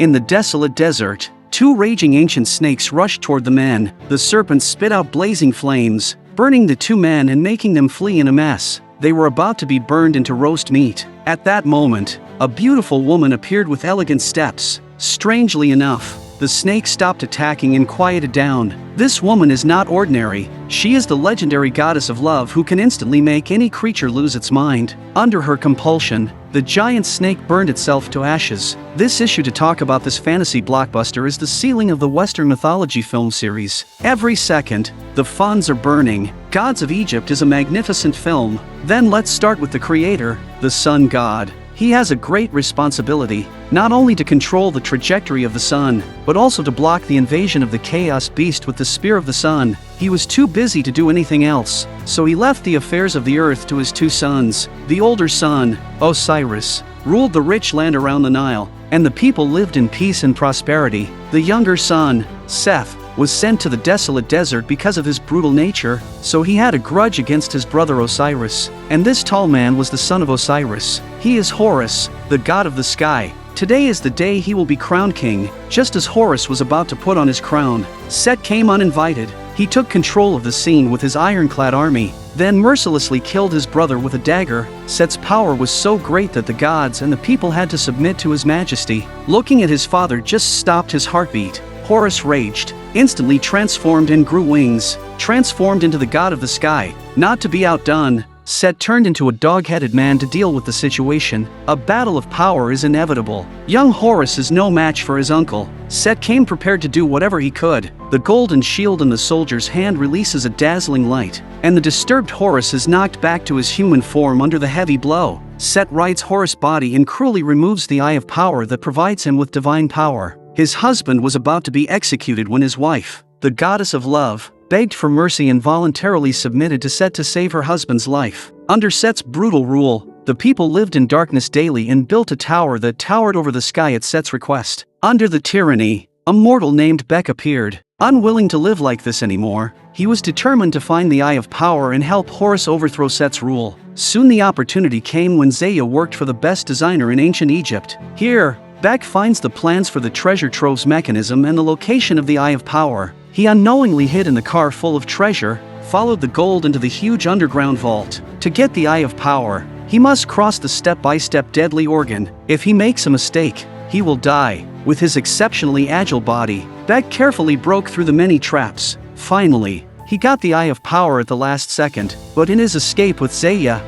In the desolate desert, two raging ancient snakes rushed toward the men. The serpents spit out blazing flames, burning the two men and making them flee in a mess. They were about to be burned into roast meat. At that moment, a beautiful woman appeared with elegant steps. Strangely enough, the snake stopped attacking and quieted down. This woman is not ordinary. She is the legendary goddess of love who can instantly make any creature lose its mind. Under her compulsion, the giant snake burned itself to ashes. This issue to talk about this fantasy blockbuster is the ceiling of the Western mythology film series. Every second, the funds are burning. Gods of Egypt is a magnificent film. Then let's start with the creator, the sun god. He has a great responsibility, not only to control the trajectory of the sun, but also to block the invasion of the chaos beast with the spear of the sun. He was too busy to do anything else, so he left the affairs of the earth to his two sons. The older son, Osiris, ruled the rich land around the Nile, and the people lived in peace and prosperity. The younger son, Seth, was sent to the desolate desert because of his brutal nature, so he had a grudge against his brother Osiris. And this tall man was the son of Osiris. He is Horus, the god of the sky. Today is the day he will be crowned king. Just as Horus was about to put on his crown, Set came uninvited. He took control of the scene with his ironclad army, then mercilessly killed his brother with a dagger. Set's power was so great that the gods and the people had to submit to his majesty. Looking at his father just stopped his heartbeat. Horus raged, instantly transformed and grew wings, transformed into the god of the sky. Not to be outdone, Set turned into a dog-headed man to deal with the situation. A battle of power is inevitable. Young Horus is no match for his uncle. Set came prepared to do whatever he could. The golden shield in the soldier's hand releases a dazzling light, and the disturbed Horus is knocked back to his human form under the heavy blow. Set rides Horus' body and cruelly removes the eye of power that provides him with divine power. His husband was about to be executed when his wife, the goddess of love, begged for mercy and voluntarily submitted to Set to save her husband's life. Under Set's brutal rule, the people lived in darkness daily and built a tower that towered over the sky at Set's request. Under the tyranny, a mortal named Beck appeared. Unwilling to live like this anymore, he was determined to find the Eye of Power and help Horus overthrow Set's rule. Soon the opportunity came when Zaya worked for the best designer in ancient Egypt. Here, Beck finds the plans for the treasure trove's mechanism and the location of the Eye of Power. He unknowingly hid in the car full of treasure, followed the gold into the huge underground vault. To get the Eye of Power, he must cross the step-by-step deadly organ. If he makes a mistake, he will die. With his exceptionally agile body, Beck carefully broke through the many traps. Finally, he got the Eye of Power at the last second, but in his escape with Zaya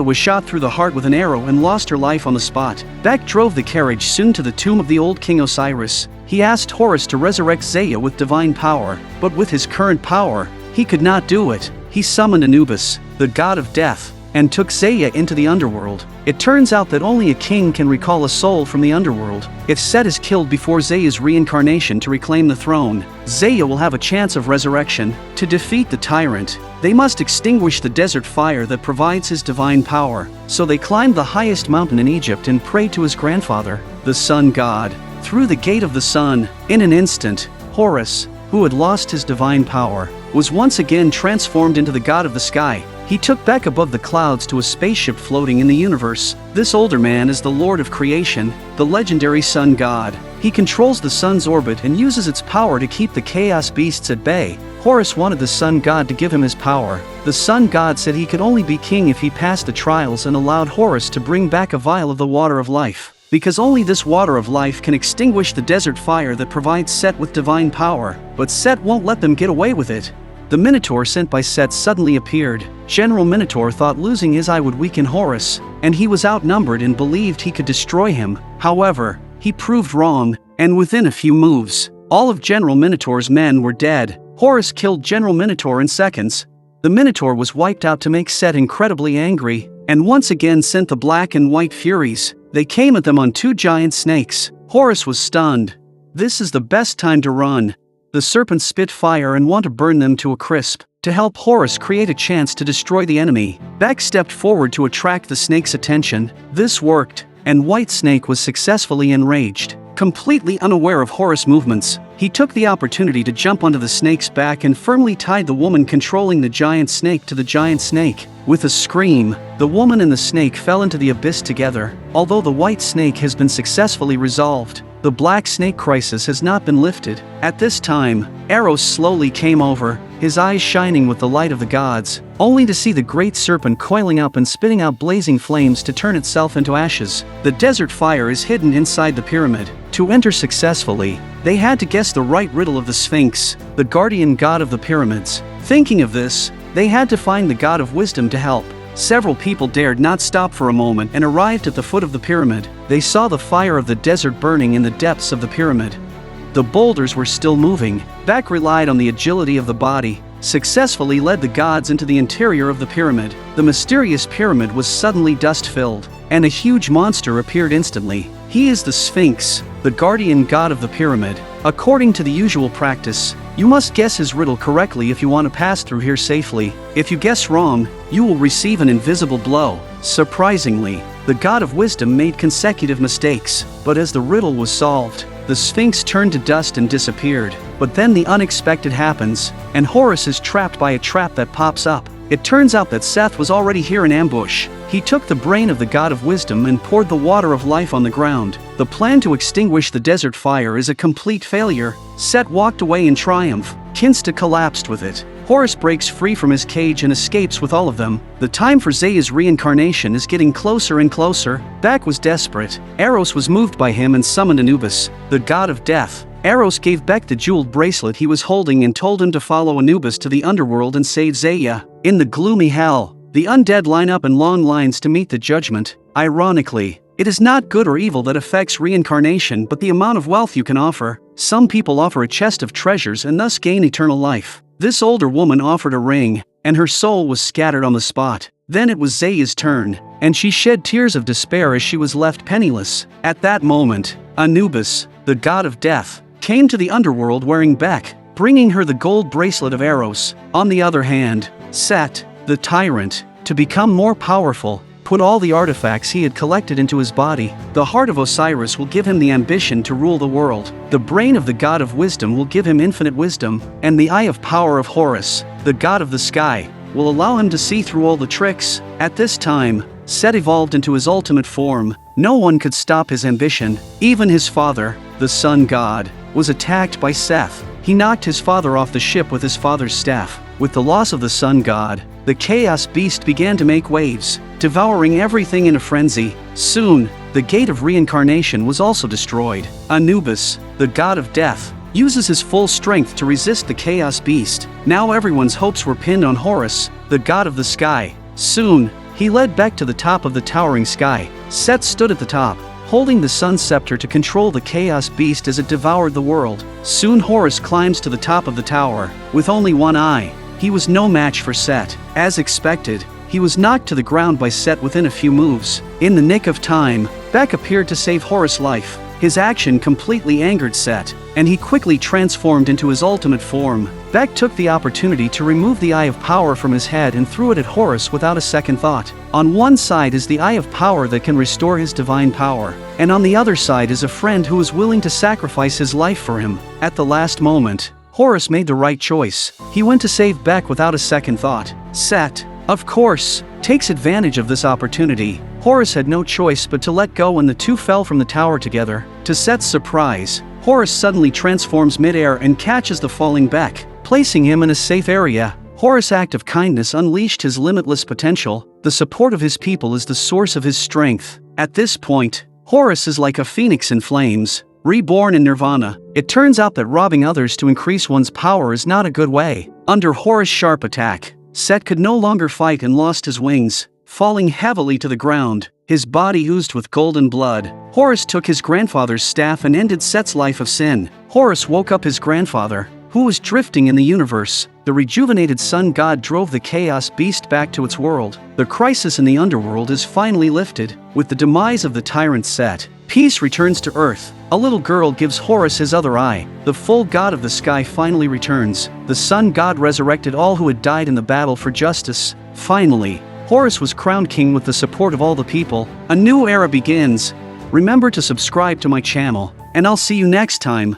was shot through the heart with an arrow and lost her life on the spot. Beck drove the carriage soon to the tomb of the old king Osiris. He asked Horus to resurrect Zaya with divine power, but with his current power, he could not do it. He summoned Anubis, the god of death, and took Zaya into the underworld. It turns out that only a king can recall a soul from the underworld. If Set is killed before Zaya's reincarnation to reclaim the throne, Zaya will have a chance of resurrection. To defeat the tyrant, they must extinguish the desert fire that provides his divine power. So they climbed the highest mountain in Egypt and prayed to his grandfather, the sun god. Through the gate of the sun, in an instant, Horus, who had lost his divine power, was once again transformed into the god of the sky. He took Beck above the clouds to a spaceship floating in the universe. This older man is the Lord of Creation, the legendary sun god. He controls the sun's orbit and uses its power to keep the chaos beasts at bay. Horus wanted the sun god to give him his power. The sun god said he could only be king if he passed the trials and allowed Horus to bring back a vial of the water of life. Because only this water of life can extinguish the desert fire that provides Set with divine power. But Set won't let them get away with it. The Minotaur sent by Set suddenly appeared. General Minotaur thought losing his eye would weaken Horus, and he was outnumbered and believed he could destroy him. However, he proved wrong, and within a few moves, all of General Minotaur's men were dead. Horus killed General Minotaur in seconds. The Minotaur was wiped out to make Set incredibly angry, and once again sent the black and white Furies. They came at them on two giant snakes. Horus was stunned. This is the best time to run. The serpents spit fire and want to burn them to a crisp. To help Horus create a chance to destroy the enemy, Beck stepped forward to attract the snake's attention. This worked, and White Snake was successfully enraged. Completely unaware of Horus' movements, he took the opportunity to jump onto the snake's back and firmly tied the woman controlling the giant snake to the giant snake. With a scream, the woman and the snake fell into the abyss together. Although the White Snake has been successfully resolved, The black snake crisis has not been lifted. At this time, Eros slowly came over, his eyes shining with the light of the gods, only to see the great serpent coiling up and spitting out blazing flames to turn itself into ashes. The desert fire is hidden inside the pyramid. To enter successfully, they had to guess the right riddle of the Sphinx, the guardian god of the pyramids. Thinking of this, they had to find the god of wisdom to help. Several people dared not stop for a moment and arrived at the foot of the pyramid. They saw the fire of the desert burning in the depths of the pyramid. The boulders were still moving. Beck relied on the agility of the body, successfully led the gods into the interior of the pyramid. The mysterious pyramid was suddenly dust-filled, and a huge monster appeared instantly. He is the Sphinx, the guardian god of the pyramid. According to the usual practice, you must guess his riddle correctly if you want to pass through here safely. If you guess wrong, you will receive an invisible blow. Surprisingly, the god of wisdom made consecutive mistakes, but as the riddle was solved, the Sphinx turned to dust and disappeared. But then the unexpected happens, and Horus is trapped by a trap that pops up. It turns out that Seth was already here in ambush. He took the brain of the god of wisdom and poured the water of life on the ground. The plan to extinguish the desert fire is a complete failure. Seth walked away in triumph. Kinsta collapsed with it. Horus breaks free from his cage and escapes with all of them. The time for Zea's reincarnation is getting closer and closer. Beck was desperate. Eros was moved by him and summoned Anubis, the god of death. Eros gave Beck the jeweled bracelet he was holding and told him to follow Anubis to the underworld and save Zea. In the gloomy hell, the undead line up in long lines to meet the judgment. Ironically, it is not good or evil that affects reincarnation but the amount of wealth you can offer. Some people offer a chest of treasures and thus gain eternal life. This older woman offered a ring, and her soul was scattered on the spot. Then it was Zea's turn, and she shed tears of despair as she was left penniless. At that moment, Anubis, the god of death, came to the underworld wearing Beck, bringing her the gold bracelet of Eros. On the other hand, Set, the tyrant, to become more powerful, put all the artifacts he had collected into his body. The heart of Osiris will give him the ambition to rule the world. The brain of the god of wisdom will give him infinite wisdom, and the eye of power of Horus, the god of the sky, will allow him to see through all the tricks. At this time, Set evolved into his ultimate form. No one could stop his ambition. Even his father, the sun god, was attacked by Seth. He knocked his father off the ship with his father's staff. With the loss of the sun god, the chaos beast began to make waves, devouring everything in a frenzy. Soon, the gate of reincarnation was also destroyed. Anubis, the god of death, uses his full strength to resist the chaos beast. Now everyone's hopes were pinned on Horus, the god of the sky. Soon, he led Beck to the top of the towering sky. Set stood at the top, holding the sun scepter to control the chaos beast as it devoured the world. Soon Horus climbs to the top of the tower. With only one eye, he was no match for Set. As expected, he was knocked to the ground by Set within a few moves. In the nick of time, Beck appeared to save Horus' life. His action completely angered Set, and he quickly transformed into his ultimate form. Beck took the opportunity to remove the Eye of Power from his head and threw it at Horus without a second thought. On one side is the Eye of Power that can restore his divine power, and on the other side is a friend who is willing to sacrifice his life for him. At the last moment, Horus made the right choice. He went to save Beck without a second thought. Set, of course, takes advantage of this opportunity. Horus had no choice but to let go when the two fell from the tower together. To Set's surprise, Horus suddenly transforms midair and catches the falling Beck, placing him in a safe area. Horus' act of kindness unleashed his limitless potential. The support of his people is the source of his strength. At this point, Horus is like a phoenix in flames, reborn in nirvana. It turns out that robbing others to increase one's power is not a good way. Under Horus' sharp attack, Set could no longer fight and lost his wings, falling heavily to the ground. His body oozed with golden blood. Horus took his grandfather's staff and ended Set's life of sin. Horus woke up his grandfather, who was drifting in the universe. The rejuvenated sun god drove the chaos beast back to its world. The crisis in the underworld is finally lifted. With the demise of the tyrant Set, peace returns to Earth. A little girl gives Horus his other eye. The full god of the sky finally returns. The sun god resurrected all who had died in the battle for justice. Finally, Horus was crowned king with the support of all the people. A new era begins. Remember to subscribe to my channel, and I'll see you next time.